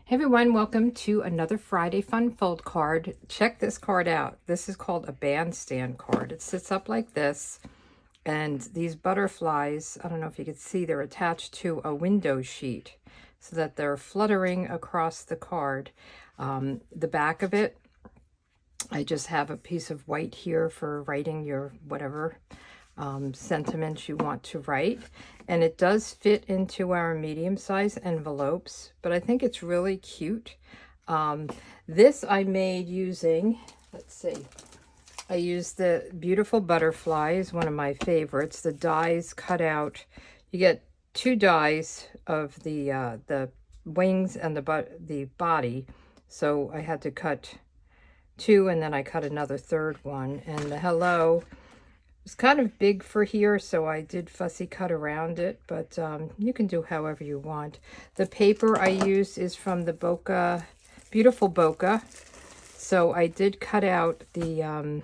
Hey everyone, welcome to another Friday Fun Fold card. Check this card out. This is called a bandstand card. It sits up like this, and these butterflies, I don't know if you can see, they're attached to a window sheet so that they're fluttering across the card. The back of it, I just have a piece of white here for writing your whatever sentiments you want to write, and it does fit into our medium-size envelopes, but I think it's really cute. This I made using, let's see, I used the beautiful butterflies, one of my favorites. The dies cut out, you get two dies of the wings and the body, so I had to cut two, and then I cut another third one. And the hello, it's kind of big for here, so I did fussy cut around it, but you can do however you want. The paper I used is from the Bokeh, beautiful Bokeh. So I did cut out the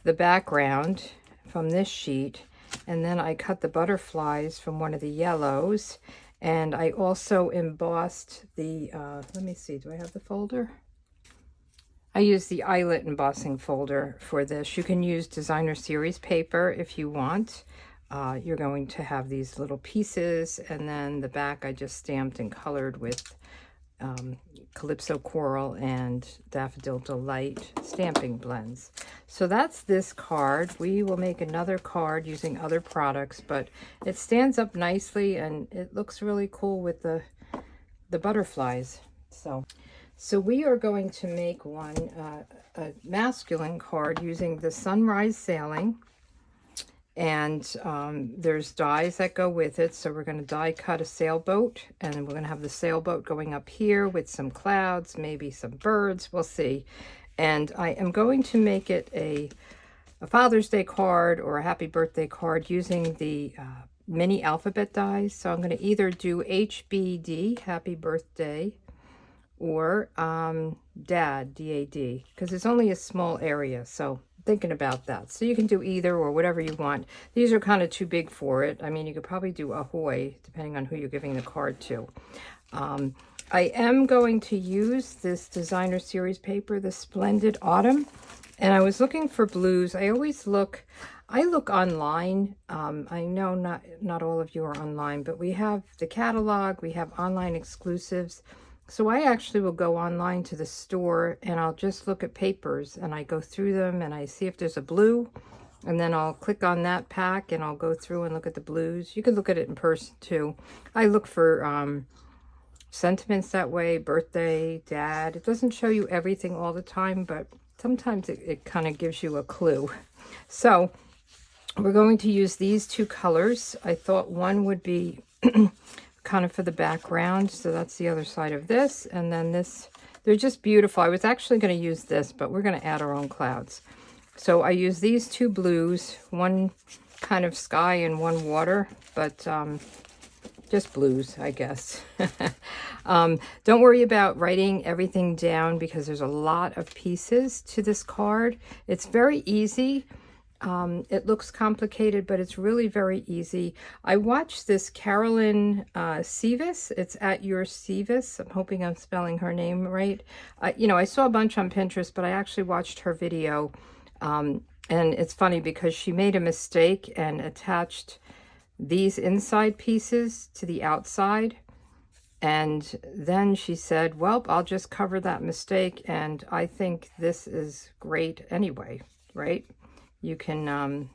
background from this sheet, and then I cut the butterflies from one of the yellows, and I also embossed the, let me see, do I have the folder? I use the eyelet embossing folder for this. You can use designer series paper if you want. You're going to have these little pieces, and then the back I just stamped and colored with Calypso Coral and Daffodil Delight stamping blends. So that's this card. We will make another card using other products, but it stands up nicely and it looks really cool with the butterflies. So we are going to make one, a masculine card using the Sunrise Sailing, and there's dies that go with it. So we're going to die cut a sailboat, and we're going to have the sailboat going up here with some clouds, maybe some birds, we'll see. And I am going to make it a Father's Day card or a happy birthday card using the mini alphabet dies. So I'm going to either do HBD, happy birthday, or dad, D-A-D, because it's only a small area, so thinking about that. So you can do either or whatever you want. These are kind of too big for it. I mean, you could probably do ahoy, depending on who you're giving the card to. I am going to use this designer series paper, the Splendid Autumn, and I was looking for blues. I look online. I know not all of you are online, but we have the catalog, we have online exclusives. So I actually will go online to the store and I'll just look at papers and I go through them and I see if there's a blue, and then I'll click on that pack and I'll go through and look at the blues. You can look at it in person too. I look for sentiments that way, birthday, dad. It doesn't show you everything all the time, but sometimes it kind of gives you a clue. So we're going to use these two colors. I thought one would be kind of for the background, so that's the other side of this, and then this, they're just beautiful. I was actually going to use this, but we're going to add our own clouds. So I use these two blues, one kind of sky and one water, but just blues, I guess. Don't worry about writing everything down because there's a lot of pieces to this card. It's very easy. It looks complicated, but it's really very easy. I watched this Carolyn Sevis. It's at Your Sevis. I'm hoping I'm spelling her name right. You know, I saw a bunch on Pinterest, but I actually watched her video. And it's funny because she made a mistake and attached these inside pieces to the outside. And then she said, well, I'll just cover that mistake. And I think this is great anyway, right? You can,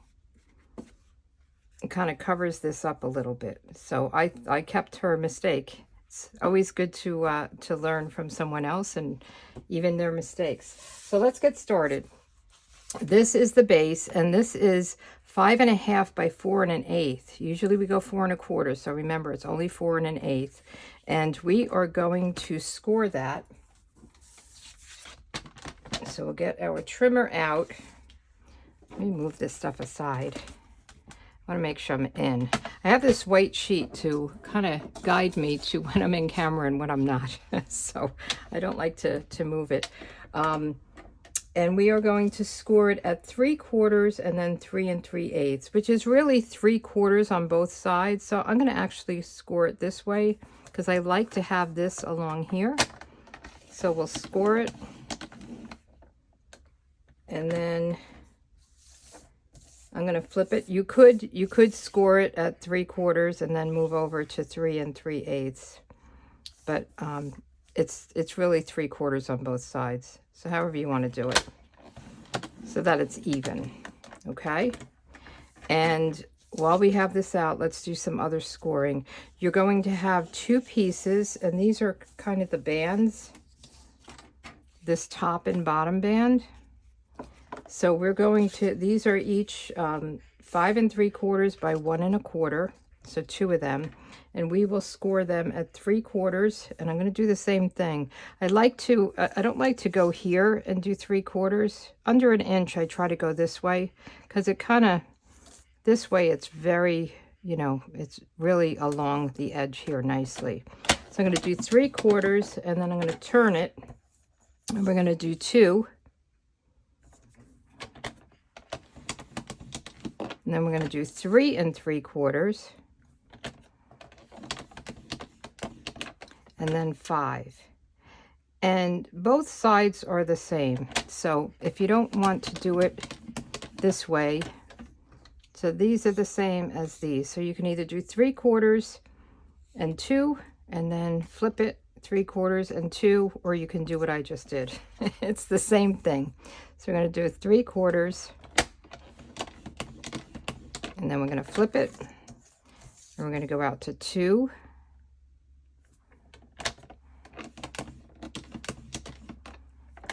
it kind of covers this up a little bit. So I kept her mistake. It's always good to learn from someone else and even their mistakes. So let's get started. This is the base, and this is 5.5 by 4 1/8. Usually we go 4 1/4. So remember, it's only 4 1/8. And we are going to score that. So we'll get our trimmer out. Let me move this stuff aside. I want to make sure I'm in. I have this white sheet to kind of guide me to when I'm in camera and when I'm not. So I don't like to move it. And we are going to score it at 3/4 and then 3 3/8, which is really 3/4 on both sides. So I'm going to actually score it this way because I like to have this along here. So we'll score it, and then I'm going to flip it. You could score it at 3/4 and then move over to 3 3/8, but it's really 3/4 on both sides. So however you want to do it, so that it's even. Okay, and while we have this out, let's do some other scoring. You're going to have 2 pieces, and these are kind of the bands, this top and bottom band. So we're going to, these are each 5 3/4 by 1 1/4, so 2 of them, and we will score them at 3/4. And I'm going to do the same thing. I don't like to go here and do 3/4. Under 1 inch, I try to go this way, because it kind of, this way it's very, you know, it's really along the edge here nicely. So I'm going to do 3/4, and then I'm going to turn it, and we're going to do 2. And then we're going to do 3 3/4, and then 5. And both sides are the same. So if you don't want to do it this way, so these are the same as these. So you can either do 3/4 and 2, and then flip it 3/4 and 2, or you can do what I just did. It's the same thing. So we're going to do 3/4. And then we're going to flip it, and we're going to go out to 2,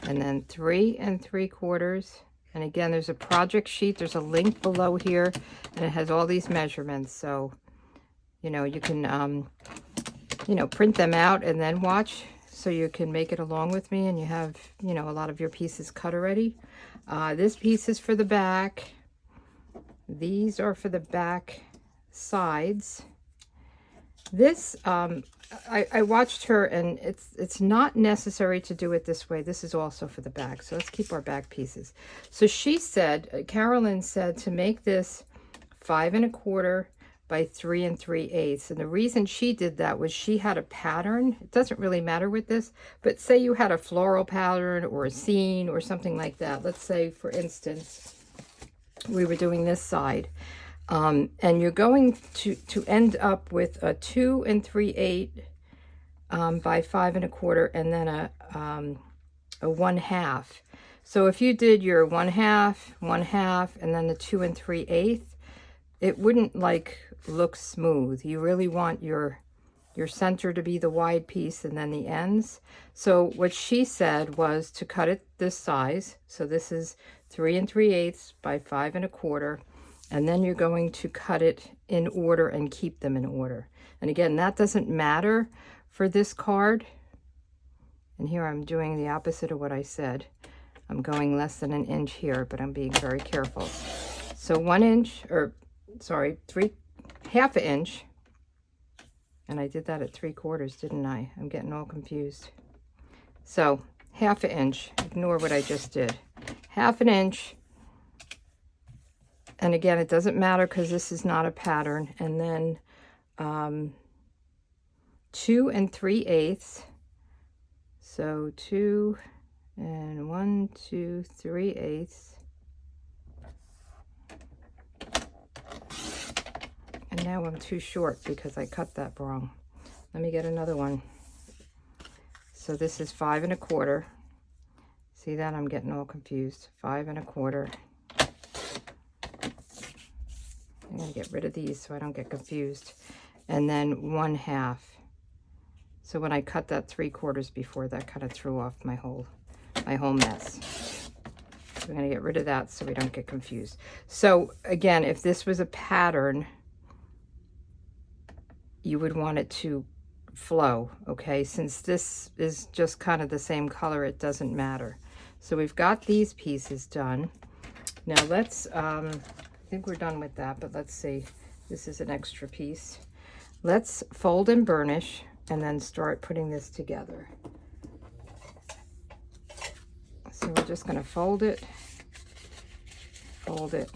and then 3 3/4. And again, there's a project sheet, there's a link below here, and it has all these measurements. So, you know, you can, you know, print them out and then watch, so you can make it along with me, and you have, you know, a lot of your pieces cut already. This piece is for the back. These are for the back sides. This, I watched her, and it's not necessary to do it this way. This is also for the back. So let's keep our back pieces. So she said, Carolyn said, to make this 5 1/4 by 3 3/8. And the reason she did that was she had a pattern. It doesn't really matter with this, but say you had a floral pattern or a scene or something like that. Let's say, for instance, we were doing this side, and you're going to end up with a 2 3/8 by 5 1/4, and then a 1/2. So if you did your 1/2, 1/2, and then the 2 3/8, it wouldn't like look smooth. You really want your center to be the wide piece, and then the ends. So what she said was to cut it this size. So this is 3 3/8 by 5 1/4, and then you're going to cut it in order and keep them in order. And again, that doesn't matter for this card. And here I'm doing the opposite of what I said. I'm going less than 1 inch here, but I'm being very careful. So 1 inch, or sorry, 1/2 inch. And I did that at 3/4, didn't I? I'm getting all confused. So 1/2 inch, ignore what I just did. 1/2 inch. And again, it doesn't matter because this is not a pattern. And then 2 3/8. So 2 and 1 2 3/8. And now I'm too short because I cut that wrong. Let me get another one. So this is 5 1/4. See that? I'm getting all confused. 5 1/4. I'm going to get rid of these so I don't get confused. And then 1/2. So when I cut that 3/4 before, that kind of threw off my whole mess. So we're going to get rid of that so we don't get confused. So again, if this was a pattern, you would want it to flow, okay? Since this is just kind of the same color, it doesn't matter. So we've got these pieces done. Now let's, I think we're done with that, but let's see. This is an extra piece. Let's fold and burnish, and then start putting this together. So we're just going to fold it, and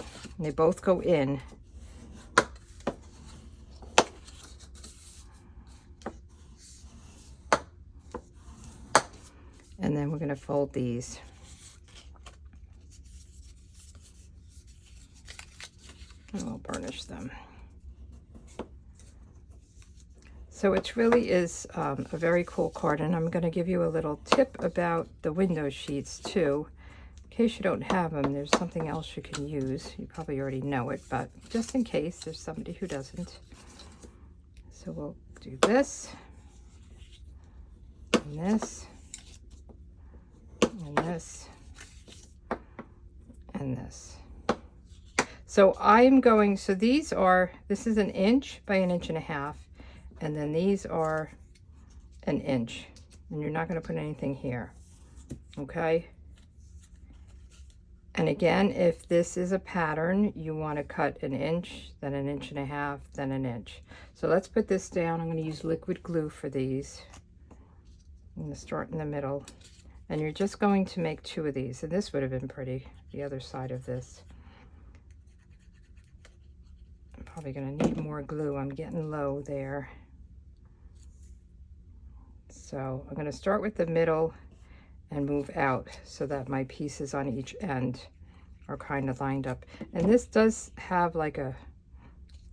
they both go in. And then we're going to fold these. And we'll burnish them. So it really is a very cool card, and I'm going to give you a little tip about the window sheets too. In case you don't have them, there's something else you can use. You probably already know it, but just in case there's somebody who doesn't. So we'll do this, and this, and this, and this. So I'm going, so these are, this is 1 inch by 1.5 inches. And then these are 1 inch, and you're not going to put anything here, okay? And again, if this is a pattern, you want to cut 1 inch, then 1.5 inches, then 1 inch. So let's put this down. I'm going to use liquid glue for these. I'm going to start in the middle, and you're just going to make 2 of these, and this would have been pretty, the other side of this. I'm probably going to need more glue. I'm getting low there. So I'm going to start with the middle and move out so that my pieces on each end are kind of lined up. And this does have like a,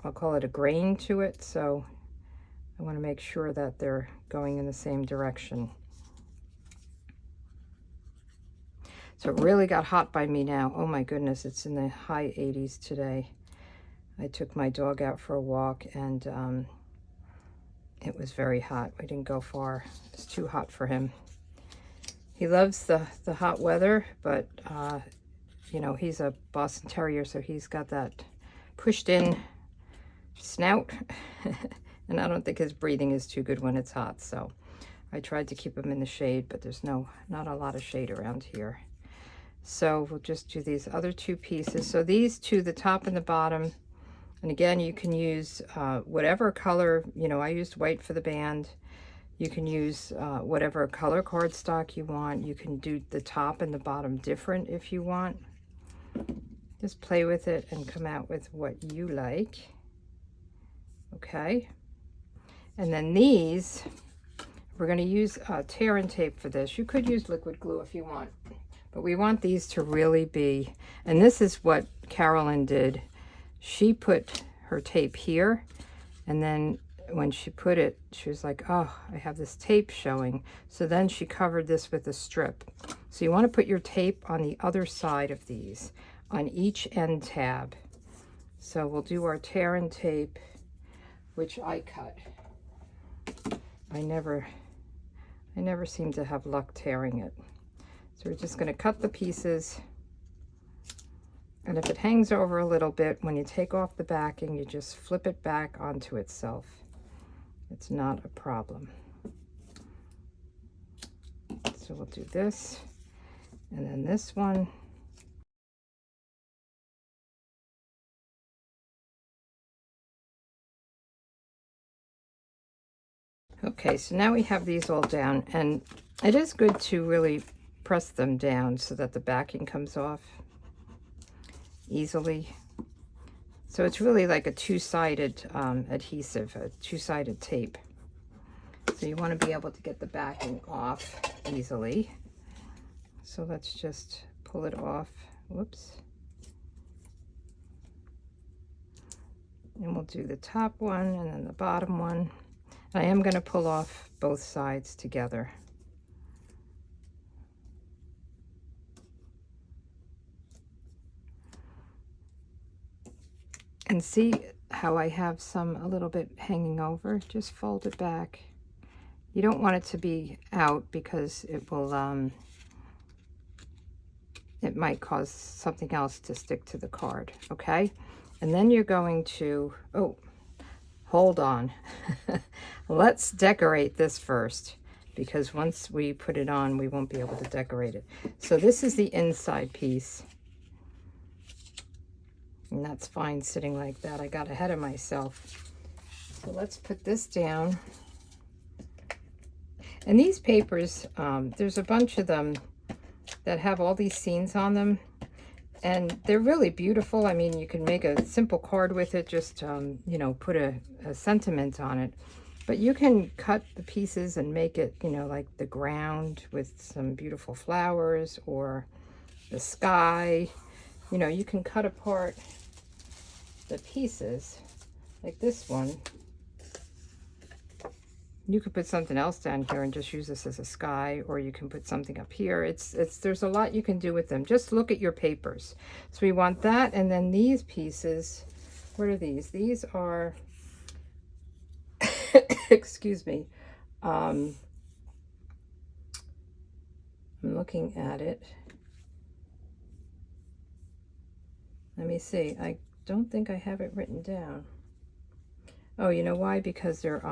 I'll call it a grain to it, so I want to make sure that they're going in the same direction. So it really got hot by me now. Oh my goodness, it's in the high 80s today. I took my dog out for a walk, and it was very hot. We didn't go far. It's too hot for him. He loves the hot weather, but you know, he's a Boston Terrier, so he's got that pushed in snout. And I don't think his breathing is too good when it's hot. So I tried to keep him in the shade, but there's not a lot of shade around here. So we'll just do these other 2 pieces. So these 2, the top and the bottom. And again, you can use whatever color, you know, I used white for the band. You can use whatever color cardstock you want. You can do the top and the bottom different if you want. Just play with it and come out with what you like. Okay. And then these, we're going to use tear and tape for this. You could use liquid glue if you want. But we want these to really be, and this is what Carolyn did. She put her tape here, and then when she put it, she was like, oh, I have this tape showing. So then she covered this with a strip. So you want to put your tape on the other side of these, on each end tab. So we'll do our tear and tape, which I cut. I never seem to have luck tearing it. So we're just going to cut the pieces. And if it hangs over a little bit, when you take off the backing, you just flip it back onto itself. It's not a problem. So we'll do this, and then this one. Okay, so now we have these all down, and it is good to really press them down so that the backing comes off easily. So it's really like a 2-sided adhesive, a 2-sided tape. So you want to be able to get the backing off easily. So let's just pull it off. Whoops. And we'll do the top one and then the bottom one. And I am going to pull off both sides together. And see how I have some a little bit hanging over? Just fold it back. You don't want it to be out because it will, it might cause something else to stick to the card, okay? And then you're going to, oh, hold on. Let's decorate this first, because once we put it on, we won't be able to decorate it. So this is the inside piece. And that's fine sitting like that. I got ahead of myself. So let's put this down. And these papers, there's a bunch of them that have all these scenes on them. And they're really beautiful. I mean, you can make a simple card with it, just, you know, put a sentiment on it. But you can cut the pieces and make it, you know, like the ground with some beautiful flowers or the sky. You know, you can cut apart the pieces like this one. You could put something else down here and just use this as a sky, or you can put something up here. There's a lot you can do with them. Just look at your papers. So we want that, and then these pieces, what are these? These are, excuse me, I'm looking at it. Let me see. I don't think I have it written down. Oh, you know why? Because they're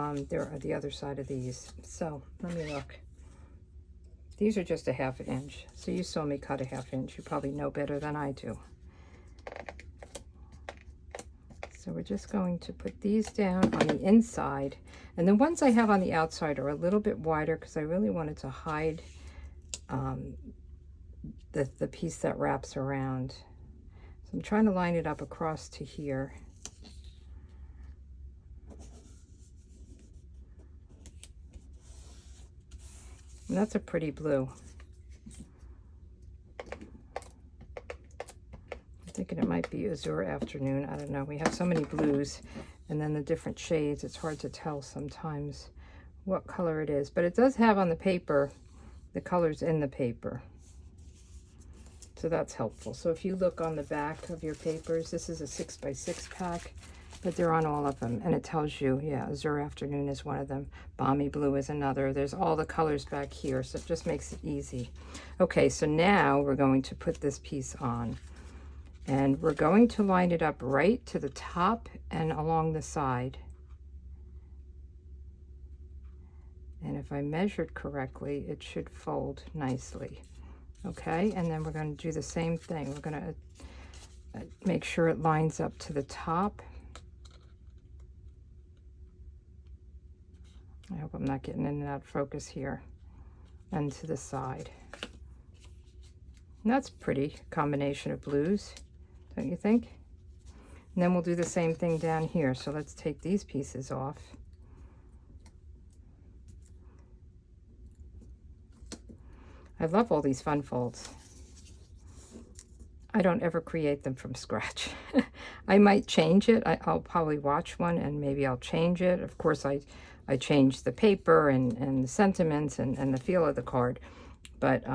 the other side of these. So let me look. These are just a 1/2 inch. So you saw me cut a 1/2 inch. You probably know better than I do. So we're just going to put these down on the inside. And the ones I have on the outside are a little bit wider because I really wanted to hide the piece that wraps around. So I'm trying to line it up across to here. And that's a pretty blue. I'm thinking it might be Azure Afternoon. I don't know. We have so many blues and then the different shades. It's hard to tell sometimes what color it is. But it does have on the paper the colors in the paper. So that's helpful. So if you look on the back of your papers, this is a 6x6 pack, but they're on all of them. And it tells you, yeah, Azure Afternoon is one of them. Balmy Blue is another. There's all the colors back here, so it just makes it easy. Okay, so now we're going to put this piece on. And we're going to line it up right to the top and along the side. And if I measured correctly, it should fold nicely. Okay, and then we're going to do the same thing. We're going to make sure it lines up to the top. I hope I'm not getting in and out of focus here. And to the side. And that's a pretty combination of blues, don't you think? And then we'll do the same thing down here. So let's take these pieces off. I love all these fun folds. I don't ever create them from scratch. I might change it. I'll probably watch one and maybe I'll change it. Of course, I change the paper and the sentiments and the feel of the card. But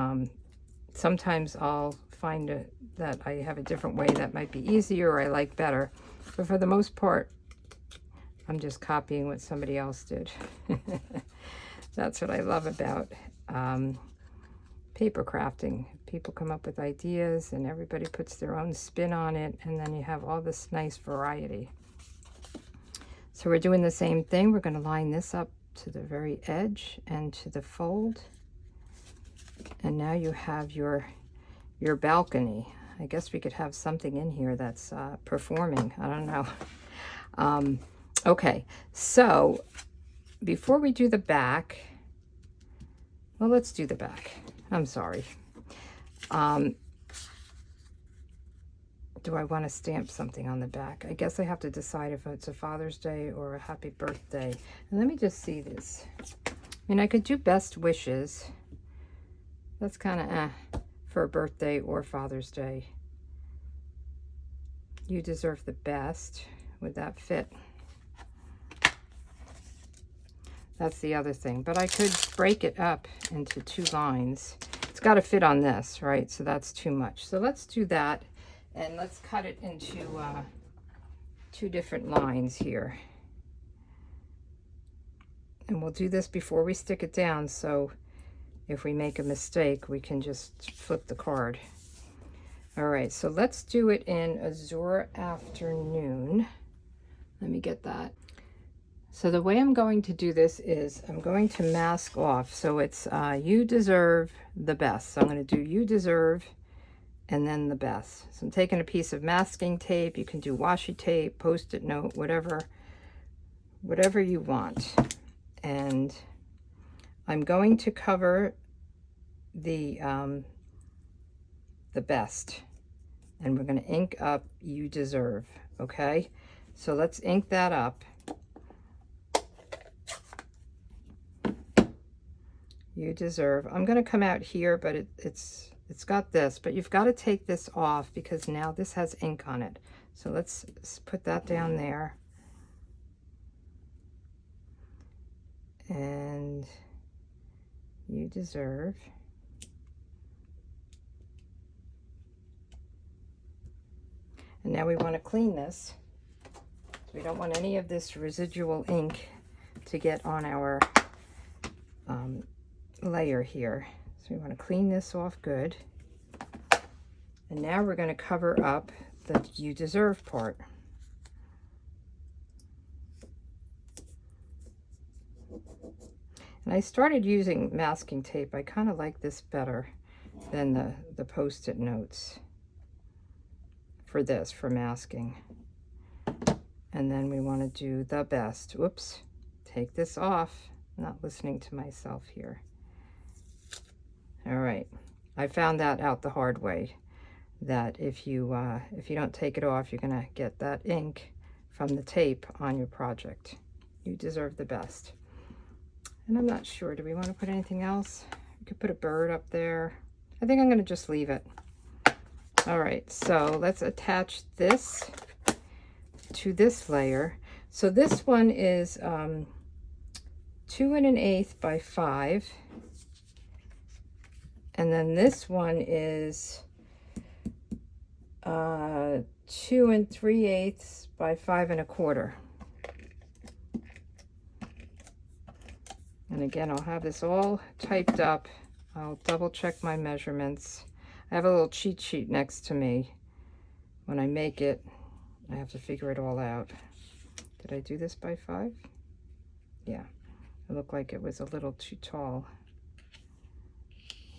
sometimes I'll find that I have a different way that might be easier or I like better. But for the most part, I'm just copying what somebody else did. That's what I love about paper crafting. People come up with ideas and everybody puts their own spin on it, and then you have all this nice variety. So we're doing the same thing. We're going to line this up to the very edge and to the fold. And now you have your balcony. I guess we could have something in here that's performing. I don't know. Okay, so before we do the back, well, let's do the back. I'm sorry. Do I want to stamp something on the back? I guess I have to decide if it's a Father's Day or a happy birthday. And let me just see this. I mean, I could do best wishes. That's kind of for a birthday or Father's Day. You deserve the best. Would that fit? That's the other thing. But I could break it up into 2 lines. It's got to fit on this, right? So that's too much. So let's do that. And let's cut it into 2 different lines here. And we'll do this before we stick it down. So if we make a mistake, we can just flip the card. All right, so let's do it in Azure Afternoon. Let me get that. So the way I'm going to do this is I'm going to mask off. So it's you deserve the best. So I'm going to do you deserve and then the best. So I'm taking a piece of masking tape. You can do washi tape, Post-it note, whatever you want. And I'm going to cover the best. And we're going to ink up you deserve, okay? So let's ink that up. You deserve. I'm going to come out here, but it's got this, but you've got to take this off because now this has ink on it. So let's put that down there. And you deserve. And now we want to clean this. We don't want any of this residual ink to get on our layer here. So we want to clean this off good. And now we're going to cover up the you deserve part. And I started using masking tape. I kind of like this better than the Post-it notes for this, for masking. And then we want to do the best. Whoops, take this off. I'm not listening to myself here. All right, I found that out the hard way, that if you don't take it off, you're gonna get that ink from the tape on your project. You deserve the best. And I'm not sure, do we want to put anything else? We could put a bird up there. I think I'm going to just leave it. All right, so let's attach this to this layer. So this one is 2 1/8 by 5. And then this one is 2 3/8 by 5 1/4. And again, I'll have this all typed up. I'll double check my measurements. I have a little cheat sheet next to me. When I make it, I have to figure it all out. Did I do this by 5? Yeah, it looked like it was a little too tall.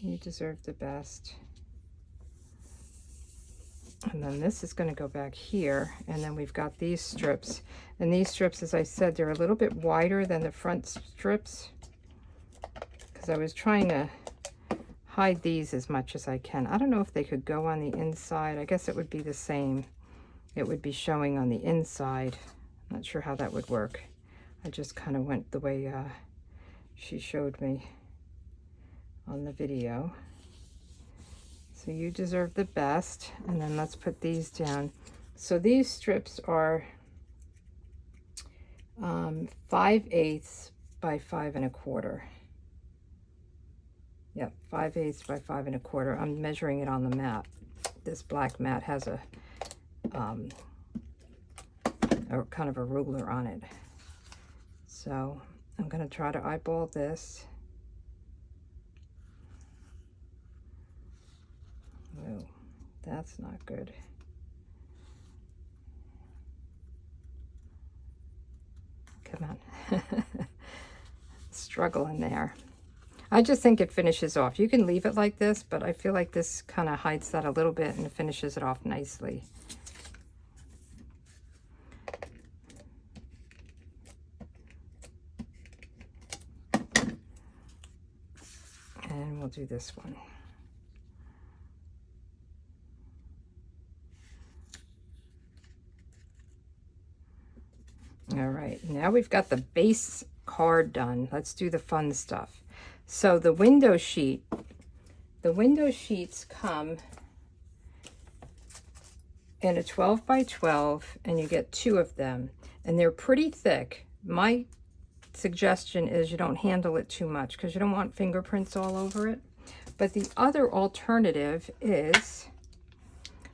You deserve the best. And then this is going to go back here, and then we've got these strips. And these strips, as I said, they're a little bit wider than the front strips, because I was trying to hide these as much as I can. I don't know if they could go on the inside. I guess it would be the same. It would be showing on the inside. I'm not sure how that would work. I just kind of went the way she showed me on the video. So you deserve the best. And then let's put these down. So these strips are 5/8 by 5 1/4. Yep, 5/8 by 5 1/4. I'm measuring it on the mat. This black mat has a kind of a ruler on it. So I'm going to try to eyeball this. Oh, that's not good. Come on. Struggle in there. I just think it finishes off. You can leave it like this, but I feel like this kind of hides that a little bit and it finishes it off nicely. And we'll do this one. All right, now we've got the base card done. Let's do the fun stuff. So the window sheets come in a 12 by 12, and you get 2 of them, and they're pretty thick. My suggestion is you don't handle it too much because you don't want fingerprints all over it. But the other alternative is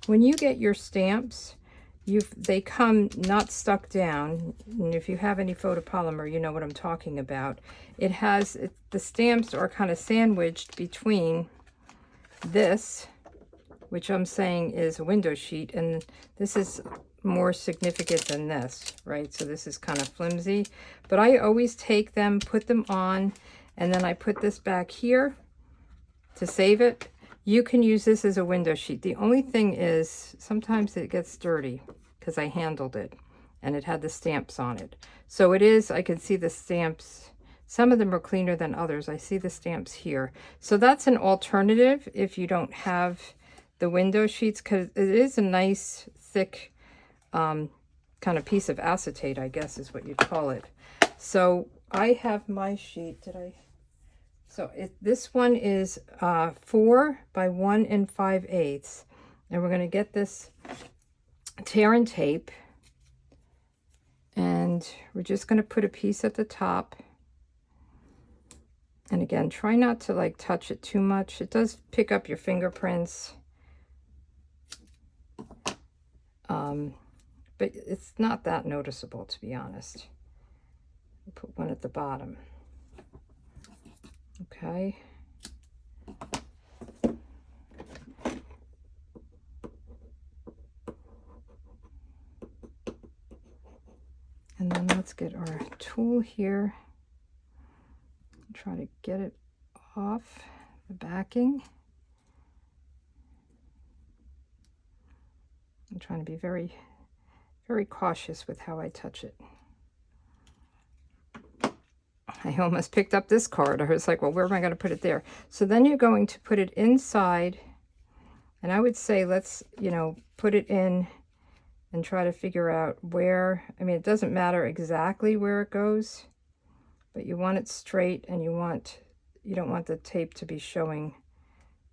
when you get your stamps, they come not stuck down, and if you have any photopolymer, you know what I'm talking about. It has, the stamps are kind of sandwiched between this, which I'm saying is a window sheet, and this is more significant than this, right? So this is kind of flimsy, but I always take them, put them on, and then I put this back here to save it. You can use this as a window sheet. The only thing is sometimes it gets dirty because I handled it and it had the stamps on it. So it is, I can see the stamps. Some of them are cleaner than others. I see the stamps here. So that's an alternative if you don't have the window sheets, because it is a nice thick kind of piece of acetate, I guess is what you'd call it. So I have my sheet. Did I So this one is 4 by 1 5/8, and we're going to get this tear and tape, and we're just going to put a piece at the top. And again, try not to like touch it too much. It does pick up your fingerprints, but it's not that noticeable, to be honest. We'll put one at the bottom. Okay. And then let's get our tool here. Try to get it off the backing. I'm trying to be very, very cautious with how I touch it. I almost picked up this card. I was like, well, where am I going to put it there? So then you're going to put it inside, and I would say let's, you know, put it in and try to figure out where. I mean, it doesn't matter exactly where it goes, but you want it straight, and you don't want the tape to be showing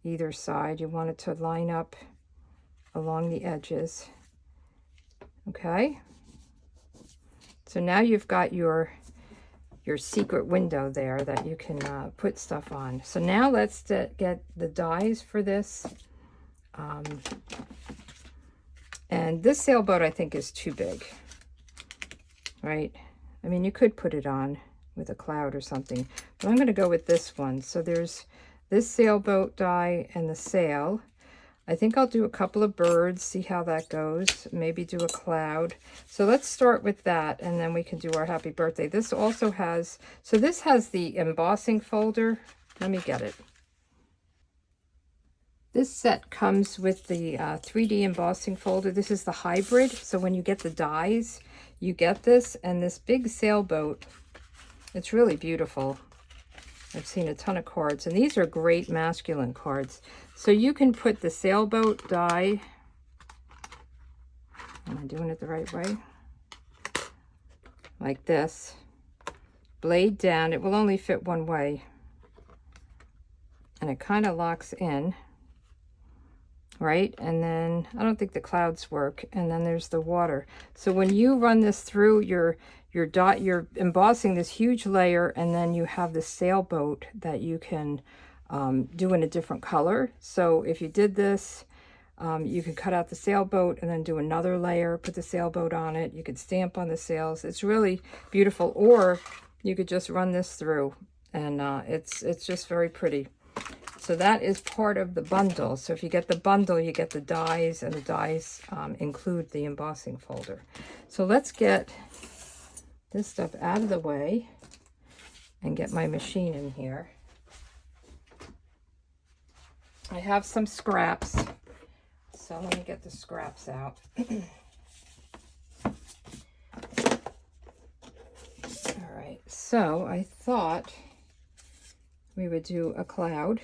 either side. You want it to line up along the edges. Okay, so now you've got your secret window there that you can put stuff on. So now let's get the dies for this. And this sailboat I think is too big, right? I mean, you could put it on with a cloud or something, but I'm going to go with this one. So there's this sailboat die and the sail. I think I'll do a couple of birds, see how that goes, maybe do a cloud. So let's start with that, and then we can do our happy birthday. This also has, so this has the embossing folder. Let me get it. This set comes with the 3D embossing folder. This is the hybrid, so when you get the dies, you get this, and this big sailboat. It's really beautiful. I've seen a ton of cards, and these are great masculine cards. So you can put the sailboat die. Am I doing it the right way? Like this. Blade down. It will only fit one way. And it kind of locks in. Right? And then, I don't think the clouds work. And then there's the water. So when you run this through, you're embossing this huge layer, and then you have the sailboat that you can do in a different color. So if you did this, you could cut out the sailboat and then do another layer, put the sailboat on it. You could stamp on the sails. It's really beautiful. Or you could just run this through, and it's just very pretty. So that is part of the bundle. So if you get the bundle, you get the dies, and the dies include the embossing folder. So let's get this stuff out of the way and get my machine in here. I have some scraps, so let me get the scraps out. All right, so I thought we would do a cloud.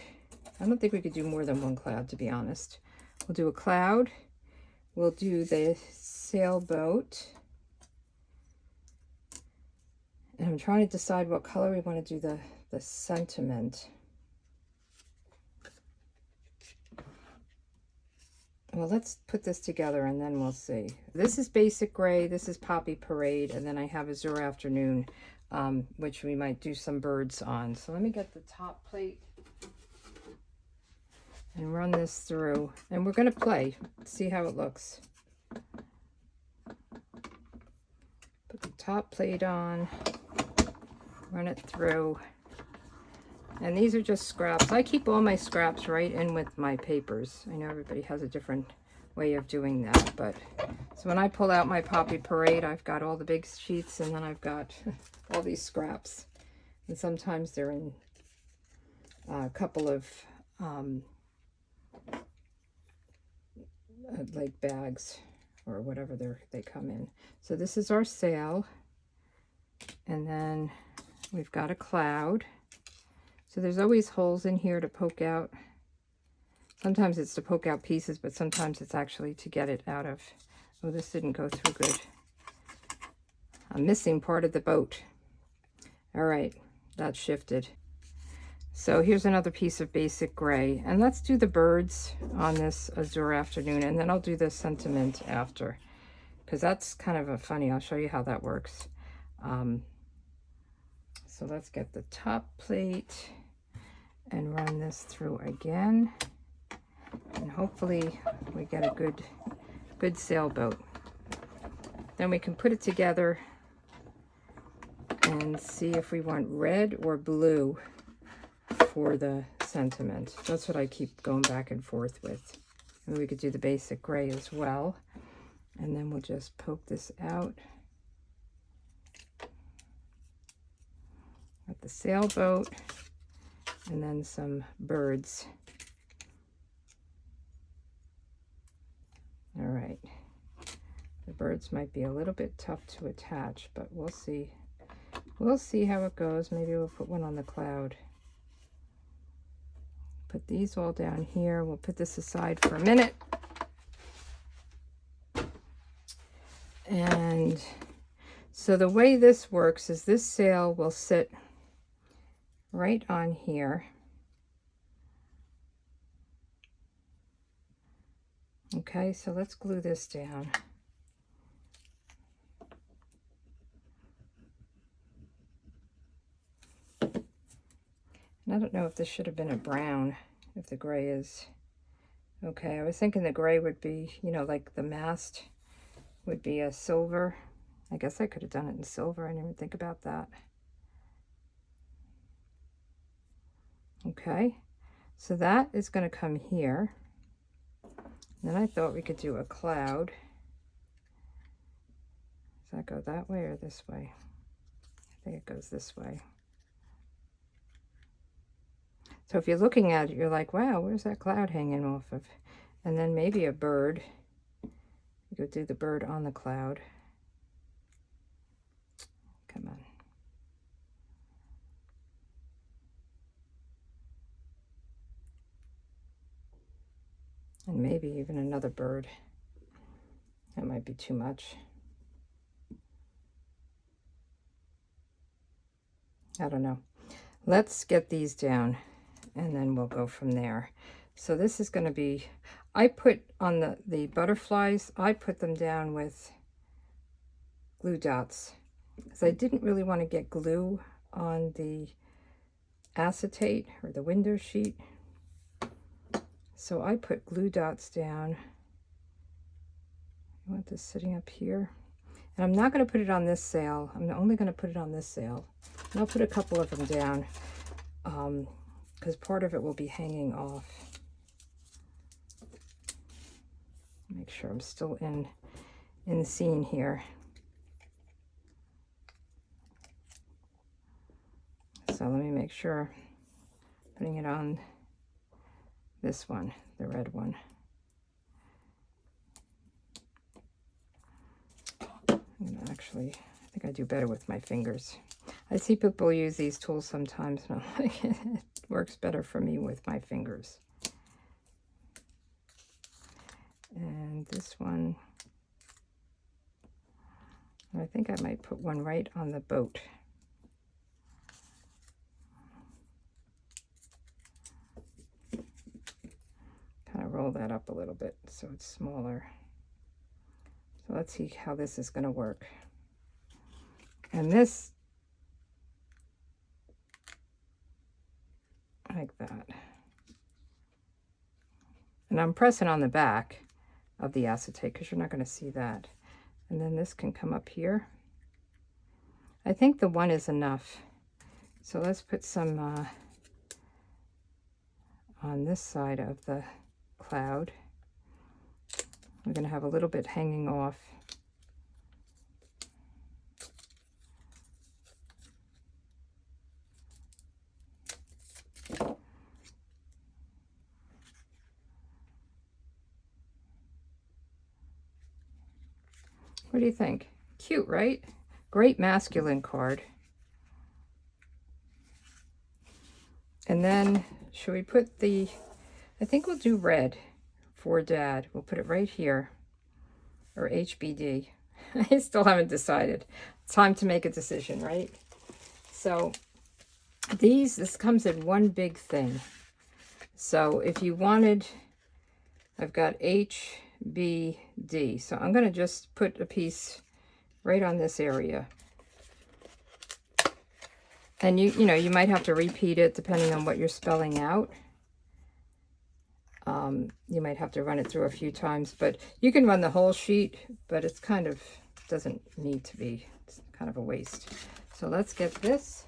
I don't think we could do more than one cloud, to be honest. We'll do a cloud. We'll do the sailboat. And I'm trying to decide what color we want to do the sentiment. Well, let's put this together and then we'll see. This is basic gray, this is Poppy Parade, and then I have Azure Afternoon, which we might do some birds on. So let me get the top plate and run this through. And we're going to play, see how it looks. Put the top plate on, run it through. And these are just scraps. I keep all my scraps right in with my papers. I know everybody has a different way of doing that, but so when I pull out my Poppy Parade, I've got all the big sheets, and then I've got all these scraps. And sometimes they're in a couple of like bags or whatever they come in. So this is our sail, and then we've got a cloud. So there's always holes in here to poke out. Sometimes it's to poke out pieces, but sometimes it's actually to get it out of. Oh, this didn't go through good. I'm missing part of the boat. All right, that shifted. So here's another piece of basic gray. And let's do the birds on this azure afternoon, and then I'll do the sentiment after, because that's kind of a funny. I'll show you how that works. So let's get the top plate and run this through again. And hopefully we get a good sailboat. Then we can put it together and see if we want red or blue for the sentiment. That's what I keep going back and forth with. And we could do the basic gray as well. And then we'll just poke this out. Got the sailboat and then some birds. All right. The birds might be a little bit tough to attach, but we'll see. We'll see how it goes. Maybe we'll put one on the cloud. Put these all down here. We'll put this aside for a minute. And so the way this works is this sail will sit right on here. Okay, so let's glue this down. And I don't know if this should have been a brown, if the gray is okay. I was thinking the gray would be, you know, like the mast would be a silver. I guess I could have done it in silver. I didn't even think about that. Okay, so that is going to come here. Then I thought we could do a cloud. Does that go that way or this way? I think it goes this way. So if you're looking at it, you're like, wow, where's that cloud hanging off of? And then maybe a bird. You could do the bird on the cloud. Come on. And maybe even another bird. That might be too much. I don't know. Let's get these down and then we'll go from there. So this is going to be, I put on the butterflies, I put them down with glue dots because I didn't really want to get glue on the acetate or the window sheet. So I put glue dots down. I want this sitting up here. And I'm not going to put it on this sail. I'm only going to put it on this sail. And I'll put a couple of them down because part of it will be hanging off. Make sure I'm still in the scene here. So let me make sure putting it on this one, the red one. Actually, I think I do better with my fingers. I see people use these tools sometimes, and I'm like, it works better for me with my fingers. And this one, I think I might put one right on the boat. Kind of roll that up a little bit so it's smaller. So let's see how this is going to work. And this, like that. And I'm pressing on the back of the acetate because you're not going to see that. And then this can come up here. I think the one is enough. So let's put some on this side of the cloud. We're going to have a little bit hanging off. What do you think? Cute, right? Great masculine card. And then, should we put the, I think we'll do red for Dad. We'll put it right here, or HBD. I still haven't decided. It's time to make a decision, right? So This comes in one big thing. So if you wanted, I've got H, B, D. So I'm going to just put a piece right on this area. And you know, you might have to repeat it depending on what you're spelling out. You might have to run it through a few times, but you can run the whole sheet, but it's kind of, doesn't need to be. It's kind of a waste. So let's get this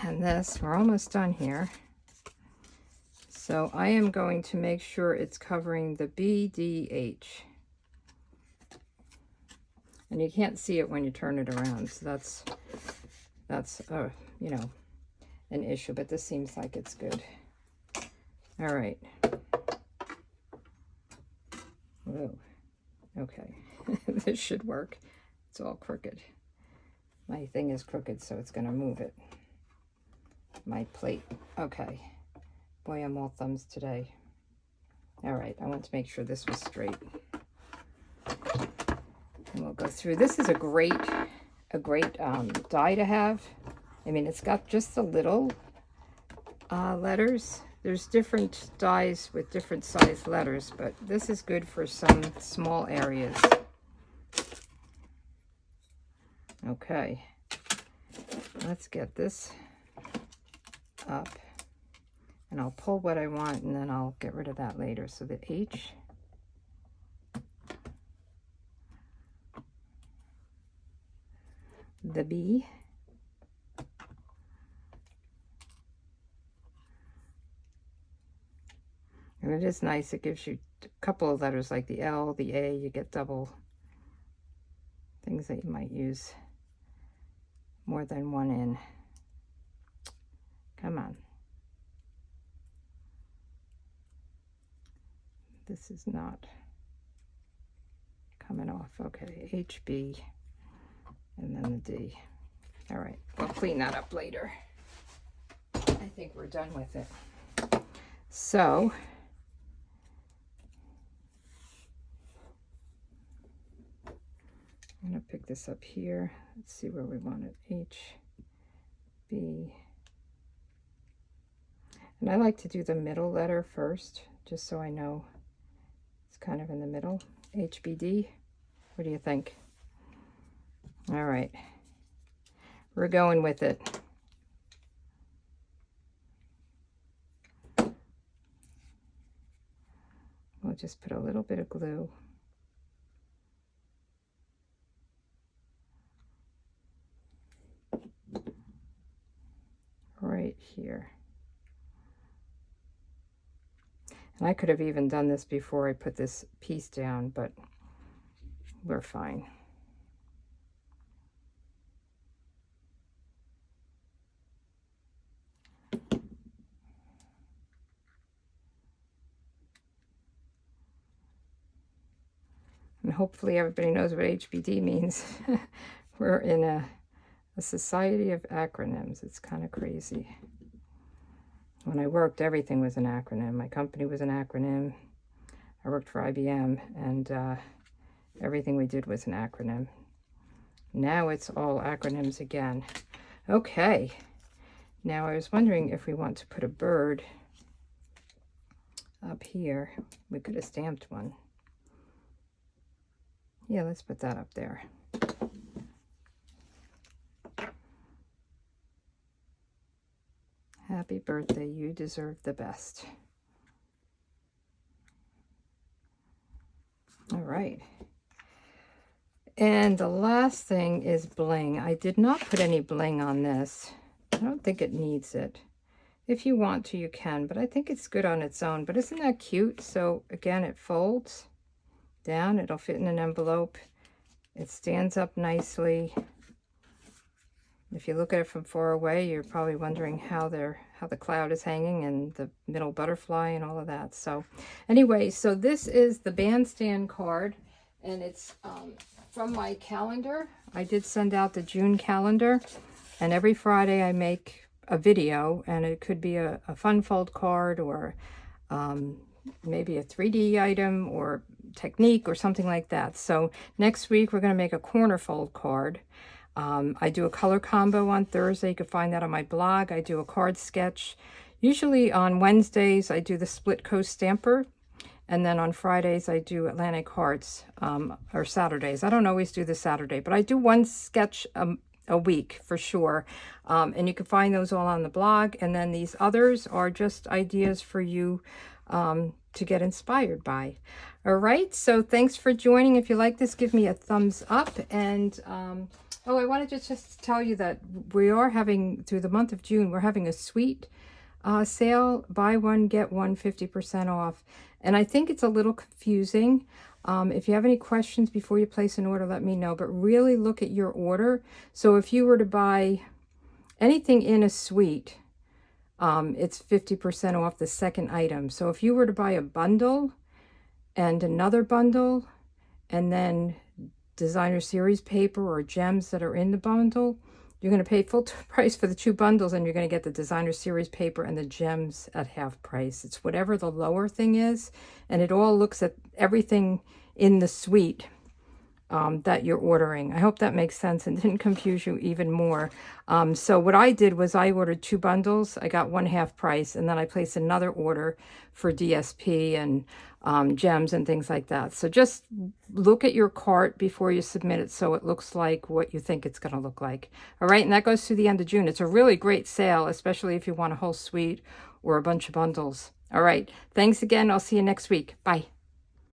and this. We're almost done here. So I am going to make sure it's covering the B, D, H. And you can't see it when you turn it around. So that's you know, an issue, but this seems like it's good. All right. Whoa. Okay. This should work. It's all crooked. My thing is crooked, so it's going to move it. My plate. Okay. Boy, I'm all thumbs today. All right. I want to make sure this was straight. And we'll go through. This is a great die to have. I mean, it's got just the little letters. There's different dies with different size letters, but this is good for some small areas. Okay, let's get this up, and I'll pull what I want, and then I'll get rid of that later. So the H, the B, and it is nice. It gives you a couple of letters like the L, the A. You get double things that you might use more than one in. Come on. This is not coming off. Okay, HB, and then the D. All right, we'll clean that up later. I think we're done with it. So, I'm going to pick this up here. Let's see where we want it. H, B. And I like to do the middle letter first, just so I know it's kind of in the middle. HBD. What do you think? All right. We're going with it. We'll just put a little bit of glue. Right here. And I could have even done this before I put this piece down, but we're fine. And hopefully everybody knows what HBD means. We're in a society of acronyms. It's kind of crazy. When I worked, everything was an acronym. My company was an acronym. I worked for IBM, and everything we did was an acronym. Now it's all acronyms again. Okay. Now I was wondering if we want to put a bird up here. We could have stamped one. Yeah, let's put that up there. Happy birthday, you deserve the best. All right. And the last thing is bling. I did not put any bling on this. I don't think it needs it. If you want to, you can, but I think it's good on its own. But isn't that cute? So again, it folds down. It'll fit in an envelope. It stands up nicely. If you look at it from far away, you're probably wondering how the cloud is hanging and the middle butterfly and all of that. So anyway, so this is the bandstand card, and it's from my calendar. I did send out the June calendar, and every Friday I make a video, and it could be a fun fold card, or maybe a 3D item or technique or something like that. So next week we're going to make a corner fold card. I do a color combo on Thursday. You can find that on my blog. I do a card sketch. Usually on Wednesdays, I do the Split Coast Stamper. And then on Fridays, I do Atlantic Hearts, or Saturdays. I don't always do the Saturday, but I do one sketch a week for sure. And you can find those all on the blog. And then these others are just ideas for you to get inspired by. All right, so thanks for joining. If you like this, give me a thumbs up. And oh, I wanted to just tell you that we are having, through the month of June, we're having a sweet sale, buy one, get one 50% off. And I think it's a little confusing. If you have any questions before you place an order, let me know. But really look at your order. So if you were to buy anything in a suite, it's 50% off the second item. So if you were to buy a bundle and another bundle, and then designer series paper or gems that are in the bundle, you're going to pay full price for the 2 bundles, and you're going to get the designer series paper and the gems at half price. It's whatever the lower thing is, and it all looks at everything in the suite that you're ordering. I hope that makes sense and didn't confuse you even more. So what I did was I ordered 2 bundles. I got one half price, and then I placed another order for DSP and gems and things like that. So just look at your cart before you submit it so it looks like what you think it's going to look like. All right, and that goes through the end of June. It's a really great sale, especially if you want a whole suite or a bunch of bundles. All right, thanks again. I'll see you next week. Bye.